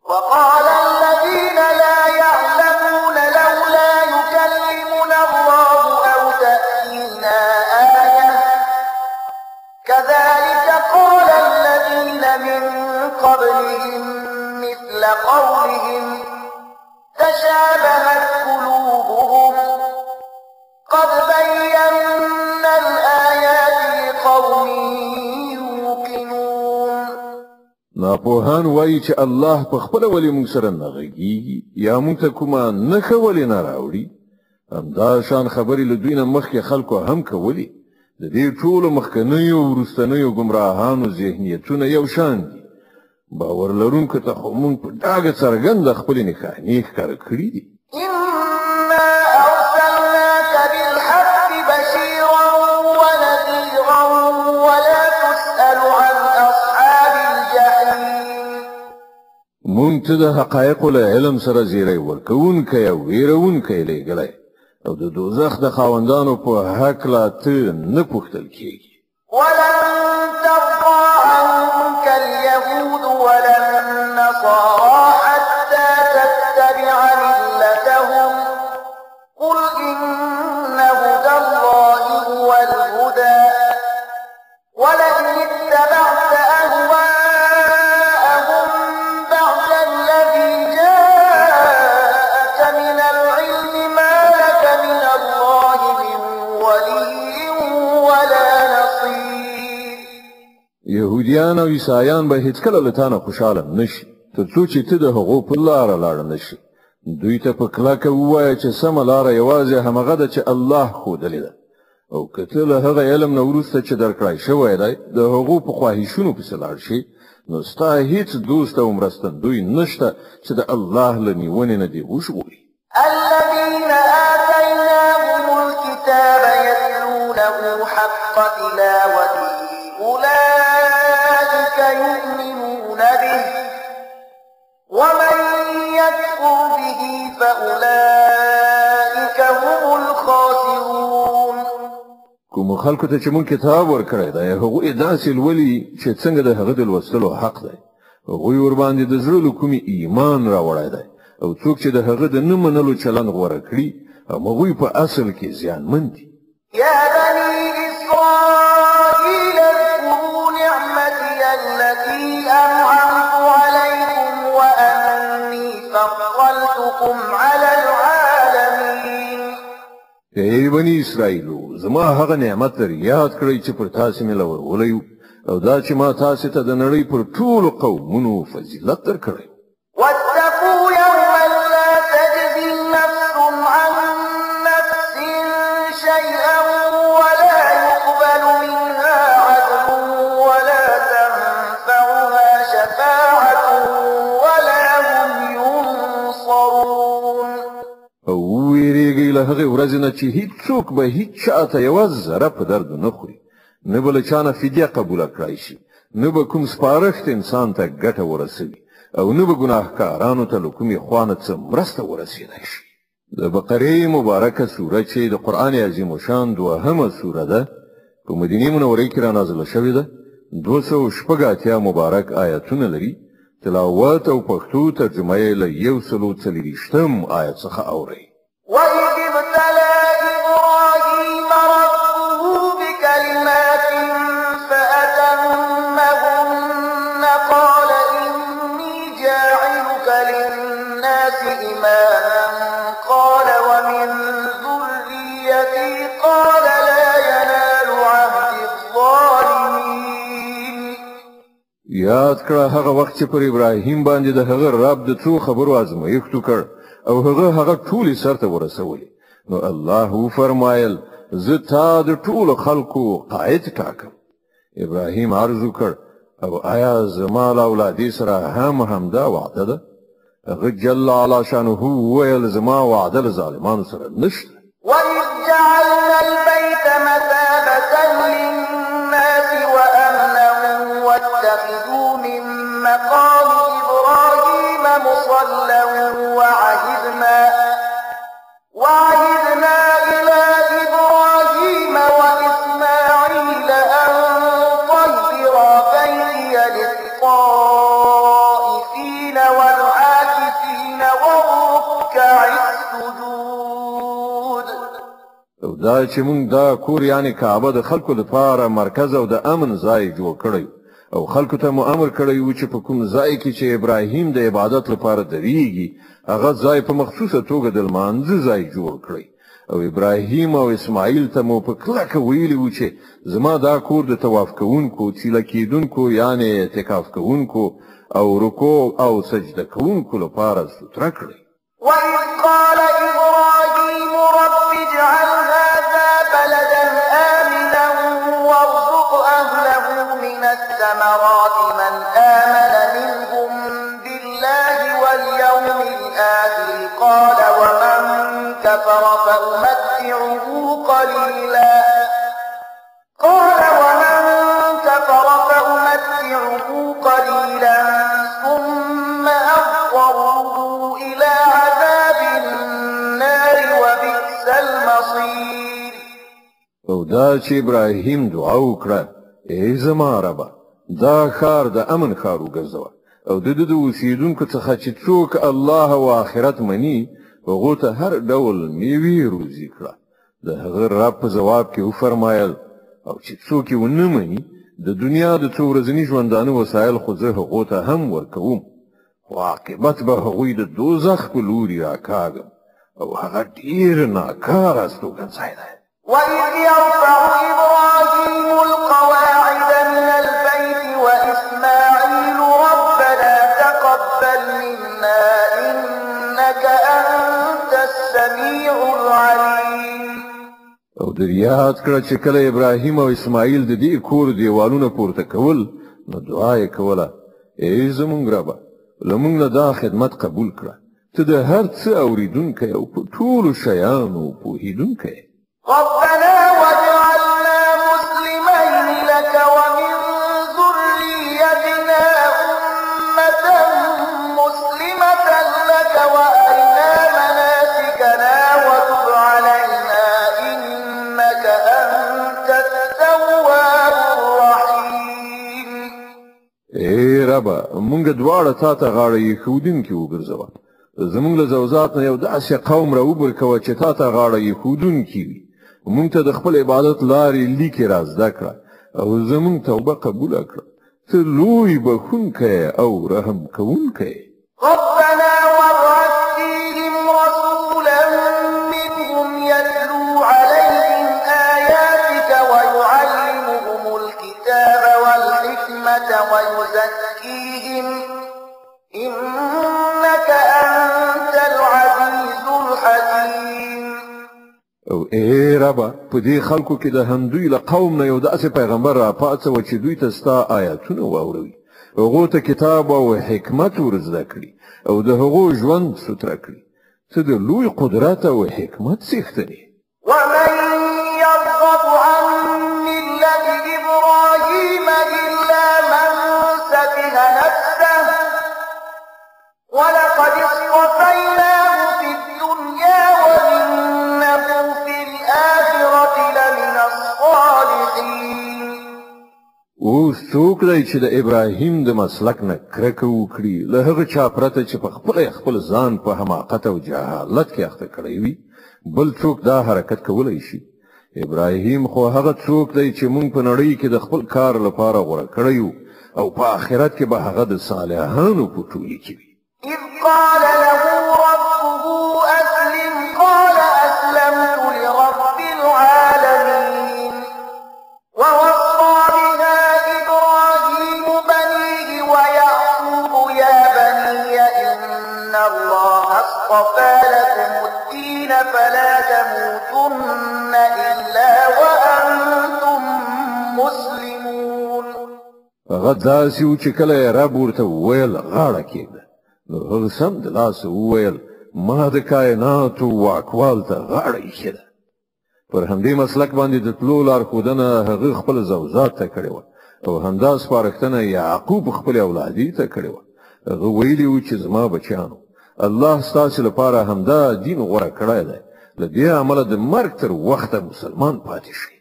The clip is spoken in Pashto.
وقال الذين لا يعلمون لولا يكلمنا الله أو تأتينا آية كذلك قال الذين من قبلهم مثل قولهم تشابهت قلوبهم قد بينا الآيات لقوم يوقنون. ناپوهان وایي چې الله په خپل ولې موږ سره نه غږیږي یا موږ ته کومه نښه ولې نه راوړي. همدا شان خبرې له دوی نه مخکې خلکو هم کولې. د دې ټولو مخکنیو وروستنیو ګمراهانو ذهنیتونه یو شان دي. باور لرونکو ته خو موږ په ډاګه څرګنده خپلې نښانې ښکاره کړي دي. إنا أرسلناك بالحق بشيرا ونذيرا ولا تسأل عن أصحاب الجحيم. موږ ته د حقایقو له علم سره زیری ورکوونکی او ویرونکی لېږلی او د دوزخ د خاوندانو په هکله ته نه پوښتل کېږي. ولن ترضى عنك اليهود ولا النصارى حتى تتبع ملتهم قل إن هدى الله هو الهدى ولئن اتبعت أهواءهم بعد الذي جاءك من العلم ما لك من الله من ولي ولا نصير. يهوديان او عیسایان به هیڅکله له تا نه خوشحاله نشي تر څو چې ته د هغو په لاره لاړ نشي. دوی ته په کلکه ووایه چې سمه لاره یوازې همغه ده چې الله ښودلې ده او که ته له هغه علم نه وروسته چې درکړی شوی دی د هغو په خواهشونو پسې لاړ شي نو ستا هیڅ دوست او مرستندوی نشته چې د الله له نیونې نه دې وژغوري. الذين آتيناهم الكتاب يتلونه حق تلاوته أولئك يؤمنون به ومن يكفر به فأولئك هم الخاسرون. کوم خلکو ته چې مونږ کتاب ورکړی دی هغوی داسې لولي چې څنګه د هغه د لوستلو حق دی. هغوی ورباندې د زړه له کومې ایمان راوړی دی او څوک چې د هغه د نه منلو چلند غوره کړي هغوی په اصل کې زیانمن دي. يا بني إسرائيل اذكروا نعمتي التي أنعمت عليكم وأني فضلتكم على العالمين. ای بني اسرائیلو زما هغه نعمت در یاد کړئ چې پر تاسو مې لورولی او دا چې ما تاسو ته د نړۍ پر ټولو قومونو فضیلت درکړی. واتقوا يوما لا تجزي نفس عن نفس شيئا ولا يقبل منها عدل ولا تنفعها شفاعة ولا هم ينصرون. او ویریږي له هغې ورځې نه چې هیڅوک به هیڅ چاته یوه ذره په درد نه خوري نه به له چا نه فدیه قبوله کړای شي نه به کوم سپارښت انسان ته ګټه ورسوي او نه به ګناهکارانو ته له کومې خوا نه څه مرسته ورسېدی شي. د بقرې مبارکه سوره چې د قرآن عظیم الشان دوهمه سوره ده په مدینې منورې کې رانازله شوې ده 286 مبارک آیتونه لري. تلاوت او پښتو ترجمه یې له 140 آیت څخه اورئ. وإذ ابتلى إبراهيم ربه بكلمات فأتمهن قال إني جاعلك للناس إماما قال ومن ذريتي قال لا ينال عهد الظالمين. یاد کړه هغه وخت چې پر ابراهیم باندې د هغه رب د څو خبرو ازمایښت وکړ او هغه ټولې سرته ورسولې نو الله فرمایل زه تا د ټولو خلکو قائد ټاکم. ابراهیم عرض وکړ او آیا زما له اولادې سره همدا وعده ده؟ هغه جل علا شانه ویل زما وعده له ظالمانو سره نشته. وإذ جعلنا البيت مثابة للناس وأمنا واتخذوا من مقام إبراهيم مصلى وعهدنا إلى إبراهيم وإسماعيل أن طهرا بيتي للطائفين والعاكفين ركع السجود. او دا چې موږ دا کور یعنی کعبه د خلکو لپاره مرکز او د امن ځای جوړ کړی او خلکو ته مو امر کړی و چې په کوم ځای کې چې ابراهیم د عبادت لپاره درېږي هغه ځای په مخصوصه توګه د لمانځه ځای جوړ کړی او ابراهیم او اسماعیل ته مو په کلکه ویلي و چې زما دا کور د طواف کوونکو چیله کېدونکو یعنی اعتکاف کوونکو او رکوع او سجده کوونکو لپاره ستره کړی. وإذ قال إبراهيم رب اجعل هذا بلدا آمنا وارزق أهله من الثمرات من آمن منهم بالله واليوم الآخر قال ومن كفر فأمتعه قليلا ثم أضطره إلى عذاب النار وبئس المصير. او دا چې ابراهیم دعا وکړه ای زما ربه دا ښار د امن ښار وګرځوه او د اوسیدونکو څخه چې څوک الله او آخرت مني هغو ته هر ډول میوې روزي کړه. د هغه رب په ځواب کې وفرمایل او چې څوک یې ونه مني د دنیا د څو ورځني ژوندانه وسایل خو زه هغو ته هم ورکوم خو عاقبت به هغوی د دوزخ په لوري راکاږم او هغه ډېر ناکاره استوګنځی دی. وإذ يرفع إبراهيم القواعد من البيت وإسماعيل ربنا تقبل منا إنك أنت السميع العليم. او در یاد کړه چې کله ابراهیم او اسماعیل د دې کور دیوالونه پورته کول نو دعا یې کوله ای زمونږ ربه لمونږ نه دا خدمت قبول کړه ته د هر څه اوریدونکی او په ټولو شیانو پوهېدونکی. ربنا واجعلنا مسلمين لك ومن ذريتنا أمة مسلمة لك وأرنا مناسكنا وتب علينا إنك أنت التواب الرحيم. ای ربه مونږ دواړه تا ته غاړه ایښودونکي وګرځوه زمونږ له ذوات نه یو داسې قوم راوبرکوه چې تا ته غاړه ایښودونکي وي مونږ ته د خپل عبادت لارې لیکې را زده کړه او زمونږ توبه قبوله کړه ته لوی بخښونکی او رحم کوونکی. ربنا وابعث فيهم رسولا منهم يتلو عليهم آياتك ويعلمهم الكتاب والحكمة ويزكيهم إنك أنت العزيز الحكيم. او ای ربه په دې خلکو کې د همدوی له قوم نه یو داسې پیغمبر را پاڅوه چې دوی ته ستا آیاتونه واوروي هغو ته کتاب او حکمت ور زده کړي او د هغو ژوند ستره کړي ته د لوی قدرت او حکمت څښتن یې. ومن يرغب عن ملة إبراهيم إلا من سفه نفسه ولقد اصطفيناه في الدنيا وإنه في الآخرة لمن الصالحين. اوس څوک دی چې د ابراهیم د مسلک نه کرکه وکړي له هغه چا پرته چې په خپل ځان په حماقت او جهالت کې اخته کړی وي بل څوک دا حرکت کولی شي. ابراهیم خو هغه څوک دی چې مونږ په نړۍ کې د خپل کار لپاره غوره کړی یو او په آخرت کې به هغه د صالحانو په ټولۍ کې وي. إذ قال له ربه أسلم قال أسلمت لرب العالمين. ووصى بها إبراهيم بنيه ويعقوب يا بني إن الله اصطفى لكم الدين فلا تموتن إلا وأنتم مسلمون. هغه داسې و چې کله یې رب ورته وویل غاړه کېږده نو هغه سم د لاسه وویل ما د کائناتو واکوال ته غاړه ایښې ده. پر همدې مسلک باندې د تلو لارښودنه هغه خپل زوجات ته کړې وه او همدا سپارښتنه یعقوب خپل اولادې ته کړې وه. هغه ویلي و چې زما بچیانو الله ستاسو لپاره همدا دین غوره کړی دی له دې امله د مرګ تر وخته مسلمان پاتې شئ.